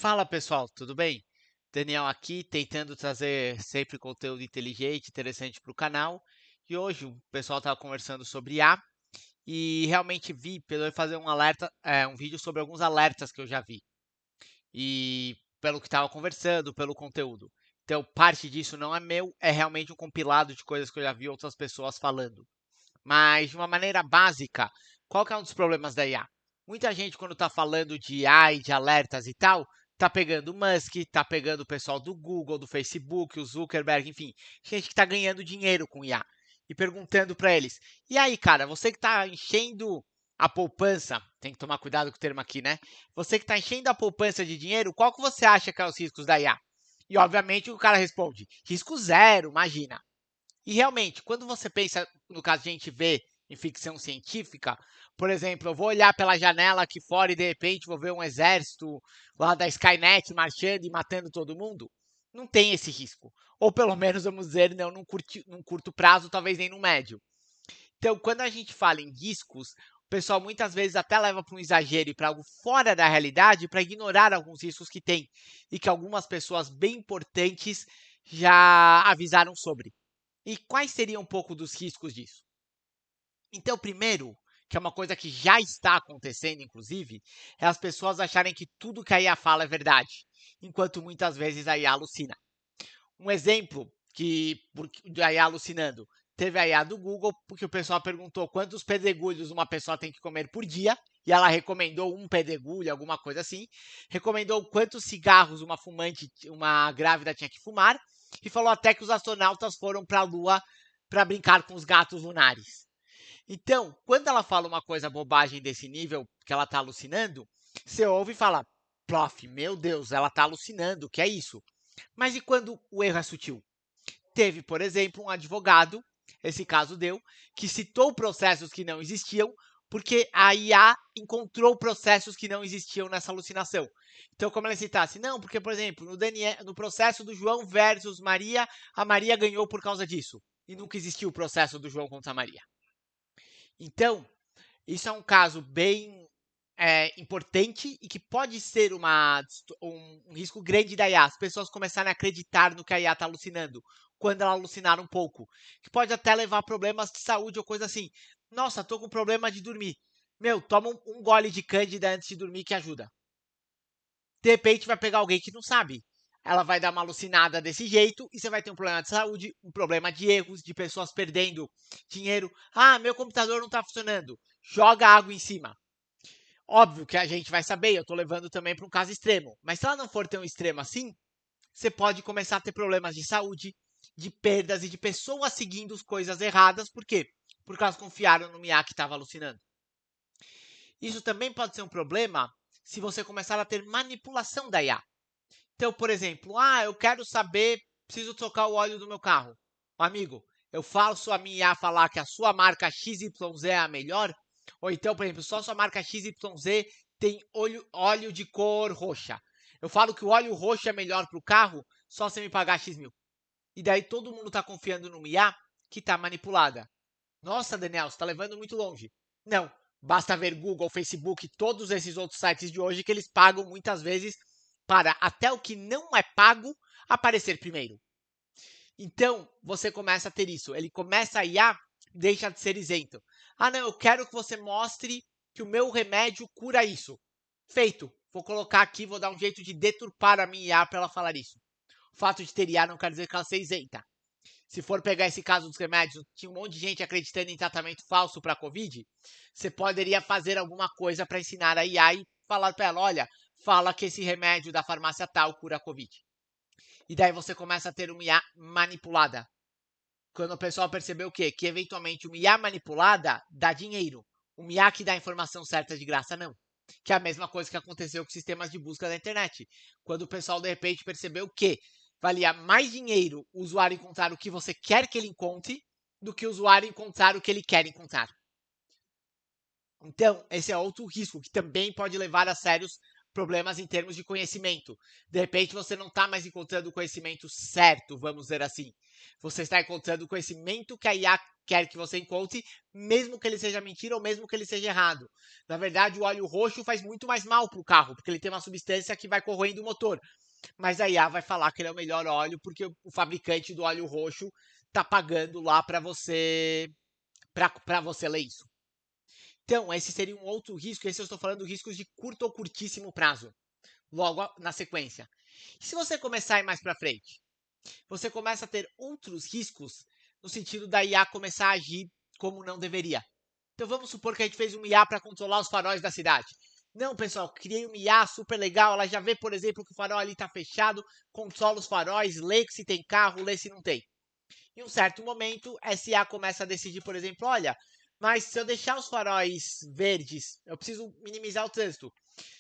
Fala pessoal, tudo bem? Daniel aqui, tentando trazer sempre conteúdo inteligente, interessante para o canal. E hoje o pessoal estava conversando sobre IA e realmente vi, pelo eu fazer um alerta, um vídeo sobre alguns alertas que eu já vi. E pelo que estava conversando, pelo conteúdo. Então, parte disso não é meu, é realmente um compilado de coisas que eu já vi outras pessoas falando. Mas, de uma maneira básica, qual que é um dos problemas da IA? Muita gente, quando está falando de IA e de alertas e tal, está pegando o Musk, está pegando o pessoal do Google, do Facebook, o Zuckerberg, enfim, gente que está ganhando dinheiro com IA. E perguntando para eles: e aí, cara, você que está enchendo a poupança, tem que tomar cuidado com o termo aqui, né? Você que está enchendo a poupança de dinheiro, qual que você acha que é os riscos da IA? E, obviamente, o cara responde: risco zero, imagina. E realmente, quando você pensa, no caso de a gente vê em ficção científica, por exemplo, eu vou olhar pela janela aqui fora e de repente vou ver um exército lá da Skynet marchando e matando todo mundo, não tem esse risco. Ou pelo menos, vamos dizer, não num curto prazo, talvez nem no médio. Então, quando a gente fala em riscos, o pessoal muitas vezes até leva para um exagero e para algo fora da realidade para ignorar alguns riscos que tem e que algumas pessoas bem importantes já avisaram sobre. E quais seriam um pouco dos riscos disso? Então, primeiro, que é uma coisa que já está acontecendo, inclusive, é as pessoas acharem que tudo que a IA fala é verdade, enquanto muitas vezes a IA alucina. Um exemplo de a IA alucinando, teve a IA do Google, porque o pessoal perguntou quantos pedregulhos uma pessoa tem que comer por dia, e ela recomendou um pedregulho, alguma coisa assim. Recomendou quantos cigarros uma grávida tinha que fumar, e falou até que os astronautas foram para a Lua para brincar com os gatos lunares. Então, quando ela fala uma coisa bobagem desse nível, que ela está alucinando, você ouve e fala, prof, meu Deus, ela está alucinando, o que é isso? Mas e quando o erro é sutil? Teve, por exemplo, um advogado, esse caso deu, que citou processos que não existiam, porque a IA encontrou processos que não existiam nessa alucinação. Então, como ela citasse, não, porque, por exemplo, no processo do João versus Maria, a Maria ganhou por causa disso. E nunca existiu o processo do João contra a Maria. Então, isso é um caso bem importante e que pode ser um risco grande da IA. As pessoas começarem a acreditar no que a IA está alucinando, quando ela alucinar um pouco. Que pode até levar a problemas de saúde ou coisa assim. Nossa, tô com problema de dormir. Meu, toma um gole de cândida antes de dormir que ajuda. De repente vai pegar alguém que não sabe. Ela vai dar uma alucinada desse jeito e você vai ter um problema de saúde, um problema de erros, de pessoas perdendo dinheiro. Ah, meu computador não está funcionando. Joga água em cima. Óbvio que a gente vai saber, eu estou levando também para um caso extremo. Mas se ela não for tão extrema assim, você pode começar a ter problemas de saúde, de perdas e de pessoas seguindo as coisas erradas. Por quê? Porque elas confiaram no Miyake que estava alucinando. Isso também pode ser um problema se você começar a ter manipulação da IA. Então, por exemplo, eu quero saber, preciso trocar o óleo do meu carro. Amigo, eu faço a minha IA falar que a sua marca XYZ é a melhor? Ou então, por exemplo, só sua marca XYZ tem óleo de cor roxa. Eu falo que o óleo roxo é melhor para o carro, só você me pagar X mil. E daí todo mundo está confiando no IA que está manipulada. Nossa, Daniel, você está levando muito longe. Não, basta ver Google, Facebook, todos esses outros sites de hoje que eles pagam muitas vezes para até o que não é pago aparecer primeiro. Então, você começa a ter isso. Ele começa a IA, deixa de ser isento. Ah, não, eu quero que você mostre que o meu remédio cura isso. Feito. Vou colocar aqui, vou dar um jeito de deturpar a minha IA para ela falar isso. O fato de ter IA não quer dizer que ela seja isenta. Se for pegar esse caso dos remédios, tinha um monte de gente acreditando em tratamento falso para a Covid, você poderia fazer alguma coisa para ensinar a IA e falar para ela, olha, fala que esse remédio da farmácia tal cura a Covid. E daí você começa a ter uma IA manipulada. Quando o pessoal percebeu o quê? Que eventualmente uma IA manipulada dá dinheiro. Uma IA que dá a informação certa de graça, não. Que é a mesma coisa que aconteceu com sistemas de busca da internet. Quando o pessoal de repente percebeu que valia mais dinheiro o usuário encontrar o que você quer que ele encontre do que o usuário encontrar o que ele quer encontrar. Então, esse é outro risco que também pode levar a sérios problemas em termos de conhecimento. De repente você não está mais encontrando o conhecimento certo, vamos dizer assim. Você está encontrando o conhecimento que a IA quer que você encontre, mesmo que ele seja mentira ou mesmo que ele seja errado. Na verdade, o óleo roxo faz muito mais mal para o carro, porque ele tem uma substância que vai corroendo o motor. Mas a IA vai falar que ele é o melhor óleo porque o fabricante do óleo roxo está pagando lá para você ler isso. Então, esse seria um outro risco. Esse eu estou falando riscos de curto ou curtíssimo prazo, logo na sequência. E se você começar a ir mais para frente, você começa a ter outros riscos no sentido da IA começar a agir como não deveria. Então vamos supor que a gente fez um IA para controlar os faróis da cidade. Não, pessoal, criei uma IA super legal, ela já vê, por exemplo, que o farol ali está fechado, controla os faróis, lê se tem carro, lê se não tem. Em um certo momento, essa IA começa a decidir, por exemplo, olha, mas se eu deixar os faróis verdes, eu preciso minimizar o trânsito.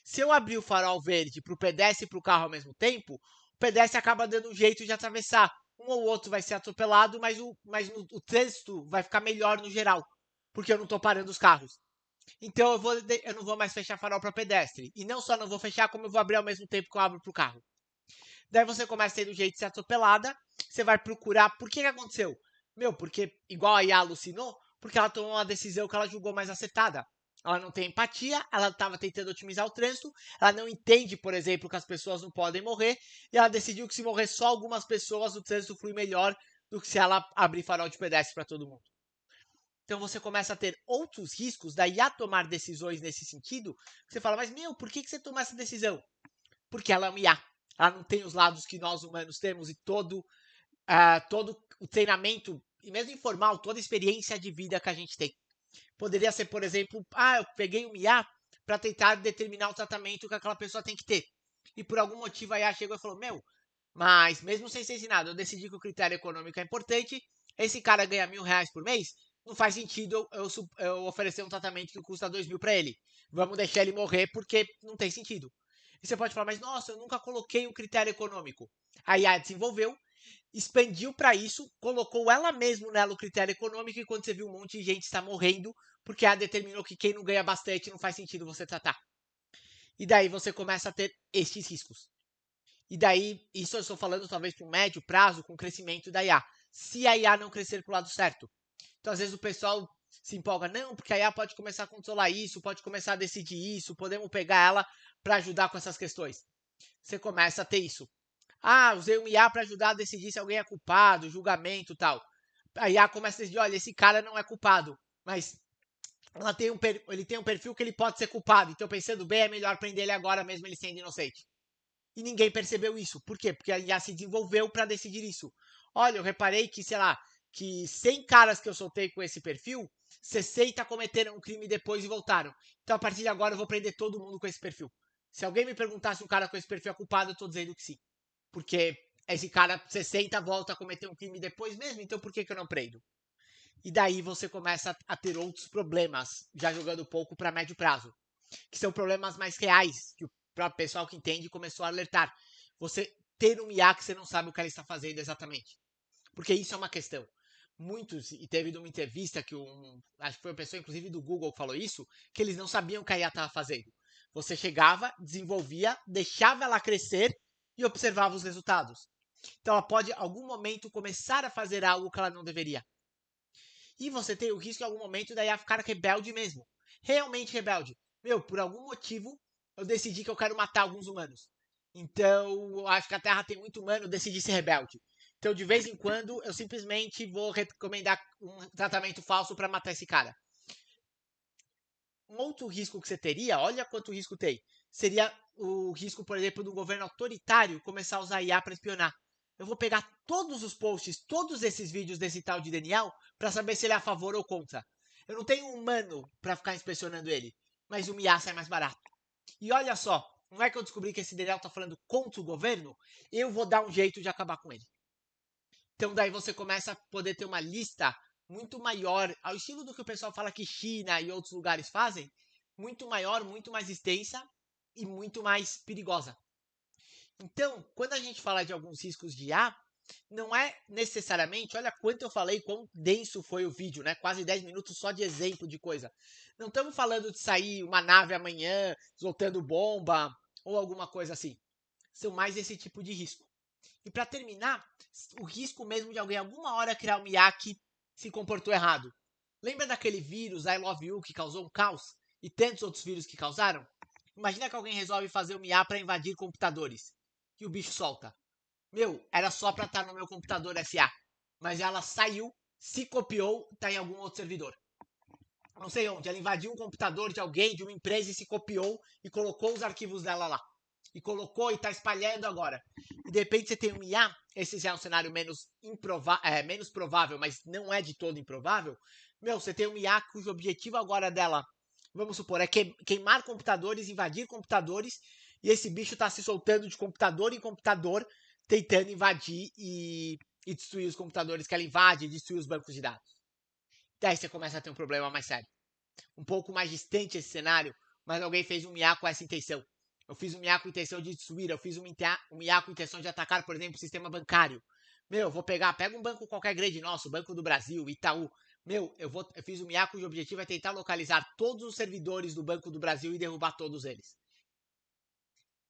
Se eu abrir o farol verde para o pedestre e para o carro ao mesmo tempo, o pedestre acaba dando um jeito de atravessar. Um ou outro vai ser atropelado, mas o trânsito vai ficar melhor no geral, porque eu não estou parando os carros. Então eu não vou mais fechar farol para pedestre. E não só não vou fechar, como eu vou abrir ao mesmo tempo que eu abro para o carro. Daí você começa a ter um jeito de ser atropelada, você vai procurar por que aconteceu. Meu, porque igual a IA alucinou, porque ela tomou uma decisão que ela julgou mais acertada. Ela não tem empatia, ela estava tentando otimizar o trânsito, ela não entende, por exemplo, que as pessoas não podem morrer, e ela decidiu que se morrer só algumas pessoas, o trânsito flui melhor do que se ela abrir farol de pedestre para todo mundo. Então você começa a ter outros riscos, daí a tomar decisões nesse sentido, você fala, mas meu, por que você tomou essa decisão? Porque ela é uma IA. Ela não tem os lados que nós humanos temos e todo o treinamento, e mesmo informal, toda a experiência de vida que a gente tem. Poderia ser, por exemplo, eu peguei um IA para tentar determinar o tratamento que aquela pessoa tem que ter. E por algum motivo a IA chegou e falou, meu, mas mesmo sem ser ensinado, eu decidi que o critério econômico é importante, esse cara ganha R$ 1.000 por mês, não faz sentido eu oferecer um tratamento que custa 2.000 para ele. Vamos deixar ele morrer porque não tem sentido. E você pode falar, mas nossa, eu nunca coloquei um critério econômico. A IA desenvolveu, expandiu para isso, colocou ela mesmo nela o critério econômico e quando você viu um monte de gente está morrendo, porque ela determinou que quem não ganha bastante não faz sentido você tratar. E daí você começa a ter estes riscos. E daí, isso eu estou falando talvez para um médio prazo com o crescimento da IA. Se a IA não crescer para o lado certo. Então, às vezes, o pessoal se empolga, não, porque a IA pode começar a controlar isso, pode começar a decidir isso, podemos pegar ela para ajudar com essas questões. Você começa a ter isso. Usei um IA para ajudar a decidir se alguém é culpado, julgamento e tal. A IA começa a decidir, olha, esse cara não é culpado, mas ele tem um perfil que ele pode ser culpado. Então, pensando bem, é melhor prender ele agora, mesmo ele sendo inocente. E ninguém percebeu isso. Por quê? Porque a IA se desenvolveu para decidir isso. Olha, eu reparei que, sei lá, que 100 caras que eu soltei com esse perfil, 60 cometeram um crime depois e voltaram. Então, a partir de agora, eu vou prender todo mundo com esse perfil. Se alguém me perguntar se um cara com esse perfil é culpado, eu tô dizendo que sim. Porque esse cara 60 volta a cometer um crime depois mesmo, então por que eu não prendo? E daí você começa a ter outros problemas, já jogando pouco para médio prazo, que são problemas mais reais, que o próprio pessoal que entende começou a alertar. Você ter um IA que você não sabe o que ela está fazendo exatamente. Porque isso é uma questão. Muitos, e teve uma entrevista que acho que foi uma pessoa, inclusive do Google, que falou isso, que eles não sabiam o que a IA estava fazendo. Você chegava, desenvolvia, deixava ela crescer e observava os resultados. Então ela pode, em algum momento, começar a fazer algo que ela não deveria. E você tem o risco, em algum momento, da IA ficar rebelde mesmo. Realmente rebelde. Meu, por algum motivo, eu decidi que eu quero matar alguns humanos. Então, eu acho que a Terra tem muito humano, eu decidi ser rebelde. Então, de vez em quando, eu simplesmente vou recomendar um tratamento falso para matar esse cara. Um outro risco que você teria, olha quanto risco tem, seria o risco, por exemplo, do governo autoritário começar a usar IA para espionar. Eu vou pegar todos os posts, todos esses vídeos desse tal de Daniel, para saber se ele é a favor ou contra. Eu não tenho um humano para ficar inspecionando ele, mas o IA sai mais barato. E olha só, não é que eu descobri que esse Daniel está falando contra o governo? Eu vou dar um jeito de acabar com ele. Então daí você começa a poder ter uma lista muito maior, ao estilo do que o pessoal fala que China e outros lugares fazem, muito maior, muito mais extensa e muito mais perigosa. Então, quando a gente fala de alguns riscos de IA, não é necessariamente, olha quanto eu falei, quão denso foi o vídeo, né? Quase 10 minutos só de exemplo de coisa. Não estamos falando de sair uma nave amanhã soltando bomba, ou alguma coisa assim. São mais esse tipo de risco. E para terminar, o risco mesmo de alguém alguma hora criar um IA que se comportou errado. Lembra daquele vírus I Love You que causou um caos? E tantos outros vírus que causaram? Imagina que alguém resolve fazer um IA para invadir computadores. E o bicho solta. Meu, era só para estar no meu computador SA. Mas ela saiu, se copiou, está em algum outro servidor. Não sei onde. Ela invadiu um computador de alguém, de uma empresa, e se copiou e colocou os arquivos dela lá. E colocou e está espalhando agora. E de repente você tem um IA, esse já é um cenário menos provável, mas não é de todo improvável. Meu, você tem um IA cujo objetivo agora dela, vamos supor, é queimar computadores, invadir computadores, e esse bicho está se soltando de computador em computador, tentando invadir e destruir os computadores que ela invade, e destruir os bancos de dados. Daí você começa a ter um problema mais sério. Um pouco mais distante esse cenário, mas alguém fez um IA com essa intenção. Eu fiz um IA com intenção de destruir, eu fiz um IA com intenção de atacar, por exemplo, o sistema bancário. Meu, eu vou pega um banco qualquer grande nosso, Banco do Brasil, Itaú. Meu, eu fiz um IA cujo objetivo é tentar localizar todos os servidores do Banco do Brasil e derrubar todos eles.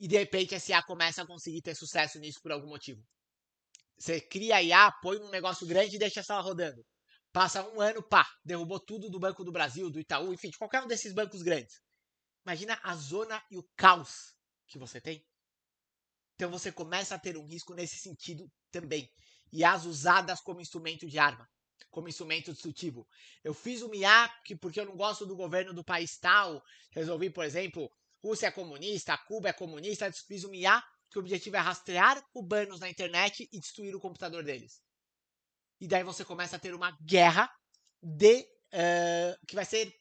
E de repente esse IA começa a conseguir ter sucesso nisso por algum motivo. Você cria a IA, põe um negócio grande e deixa ela rodando. Passa um ano, pá, derrubou tudo do Banco do Brasil, do Itaú, enfim, de qualquer um desses bancos grandes. Imagina a zona e o caos que você tem. Então você começa a ter um risco nesse sentido também. E as usadas como instrumento de arma, como instrumento destrutivo. Eu fiz o MIA porque eu não gosto do governo do país tal. Resolvi, por exemplo, Rússia é comunista, Cuba é comunista. Fiz o MIA que o objetivo é rastrear cubanos na internet e destruir o computador deles. E daí você começa a ter uma guerra que vai ser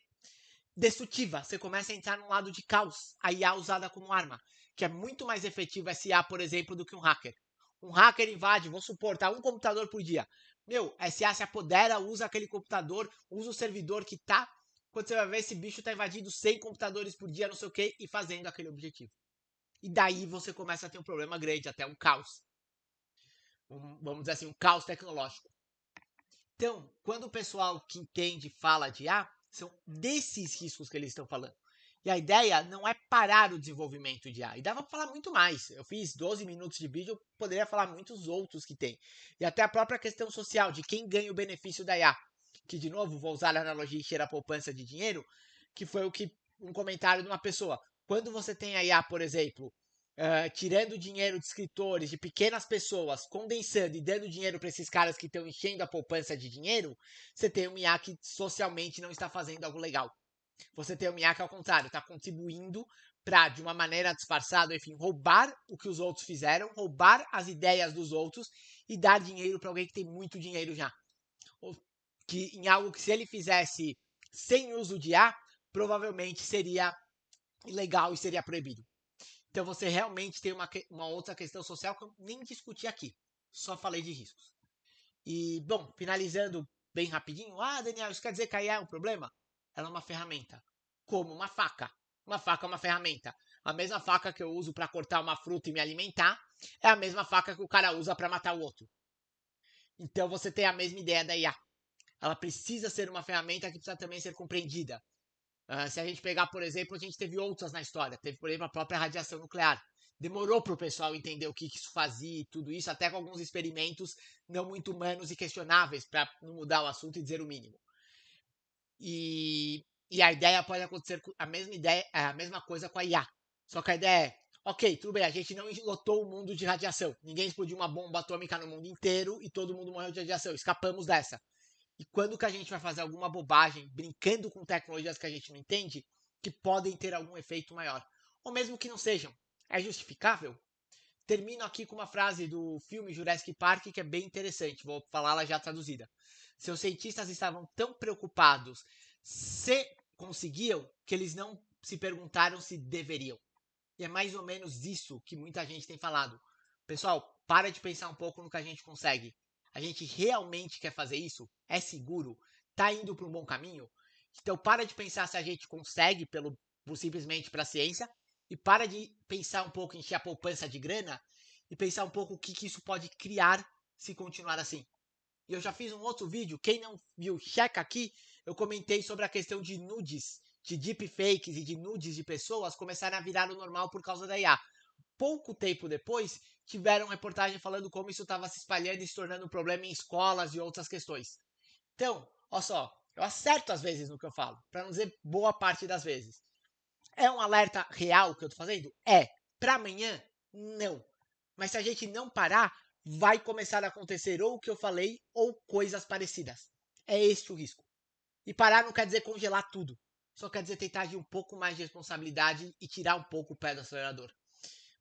destrutiva. Você começa a entrar num lado de caos. A IA usada como arma, que é muito mais efetivo essa IA, por exemplo, do que um hacker. Um hacker invade, vou supor, tá um computador por dia. Meu, a SA se apodera, usa aquele computador, usa o servidor que tá. Quando você vai ver, esse bicho tá invadindo 100 computadores por dia, não sei o que, e fazendo aquele objetivo. E daí você começa a ter um problema grande, até um caos. Vamos dizer assim, um caos tecnológico. Então, quando o pessoal que entende fala de IA, são desses riscos que eles estão falando. E a ideia não é parar o desenvolvimento de IA. E dava para falar muito mais. Eu fiz 12 minutos de vídeo, eu poderia falar muitos outros que tem. E até a própria questão social de quem ganha o benefício da IA. Que, de novo, vou usar a analogia de a poupança de dinheiro, que foi um comentário de uma pessoa. Quando você tem a IA, por exemplo, tirando dinheiro de escritores, de pequenas pessoas, condensando e dando dinheiro para esses caras que estão enchendo a poupança de dinheiro, você tem um IA que socialmente não está fazendo algo legal. Você tem um IA que, ao contrário, está contribuindo para, de uma maneira disfarçada, enfim, roubar o que os outros fizeram, roubar as ideias dos outros e dar dinheiro para alguém que tem muito dinheiro já. Que em algo que, se ele fizesse sem uso de IA, provavelmente seria ilegal e seria proibido. Então você realmente tem uma outra questão social que eu nem discuti aqui. Só falei de riscos. E, bom, finalizando bem rapidinho. Ah, Daniel, isso quer dizer que a IA é um problema? Ela é uma ferramenta. Como uma faca. Uma faca é uma ferramenta. A mesma faca que eu uso para cortar uma fruta e me alimentar é a mesma faca que o cara usa para matar o outro. Então você tem a mesma ideia da IA. Ela precisa ser uma ferramenta que precisa também ser compreendida. Se a gente pegar, por exemplo, a gente teve outras na história. Teve, por exemplo, a própria radiação nuclear. Demorou para o pessoal entender o que isso fazia e tudo isso, até com alguns experimentos não muito humanos e questionáveis, para não mudar o assunto e dizer o mínimo. E a ideia pode acontecer a mesma ideia, a mesma coisa com a IA. Só que a ideia é, ok, tudo bem, a gente não lotou o mundo de radiação. Ninguém explodiu uma bomba atômica no mundo inteiro e todo mundo morreu de radiação. Escapamos dessa. E quando que a gente vai fazer alguma bobagem, brincando com tecnologias que a gente não entende, que podem ter algum efeito maior? Ou mesmo que não sejam. É justificável? Termino aqui com uma frase do filme Jurassic Park que é bem interessante. Vou falá-la já traduzida. Seus cientistas estavam tão preocupados se conseguiam que eles não se perguntaram se deveriam. E é mais ou menos isso que muita gente tem falado. Pessoal, para de pensar um pouco no que a gente consegue. A gente realmente quer fazer isso? É seguro? Tá indo para um bom caminho? Então para de pensar se a gente consegue simplesmente para a ciência e para de pensar um pouco em encher a poupança de grana e pensar um pouco o que isso pode criar se continuar assim. E eu já fiz um outro vídeo, quem não viu, checa aqui, eu comentei sobre a questão de nudes de deepfakes e de nudes de pessoas começaram a virar o normal por causa da IA. Pouco tempo depois, tiveram reportagem falando como isso estava se espalhando e se tornando um problema em escolas e outras questões. Então, olha só, eu acerto às vezes no que eu falo, para não dizer boa parte das vezes. É um alerta real que eu tô fazendo? É. Para amanhã? Não. Mas se a gente não parar, vai começar a acontecer ou o que eu falei ou coisas parecidas. É este o risco. E parar não quer dizer congelar tudo. Só quer dizer tentar agir um pouco mais de responsabilidade e tirar um pouco o pé do acelerador.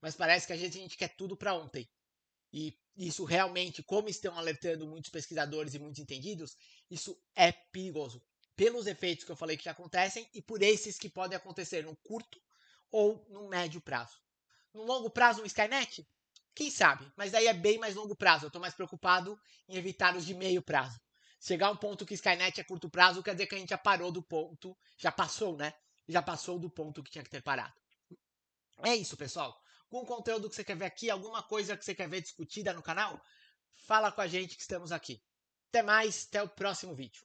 Mas parece que a gente quer tudo para ontem. E isso realmente, como estão alertando muitos pesquisadores e muitos entendidos, isso é perigoso. Pelos efeitos que eu falei que já acontecem e por esses que podem acontecer no curto ou no médio prazo. No longo prazo, um Skynet? Quem sabe? Mas aí é bem mais longo prazo. Eu estou mais preocupado em evitar os de meio prazo. Chegar a um ponto que Skynet é curto prazo quer dizer que a gente já parou do ponto, já passou, né? Já passou do ponto que tinha que ter parado. É isso, pessoal. Com o conteúdo que você quer ver aqui, alguma coisa que você quer ver discutida no canal, fala com a gente que estamos aqui. Até mais, até o próximo vídeo.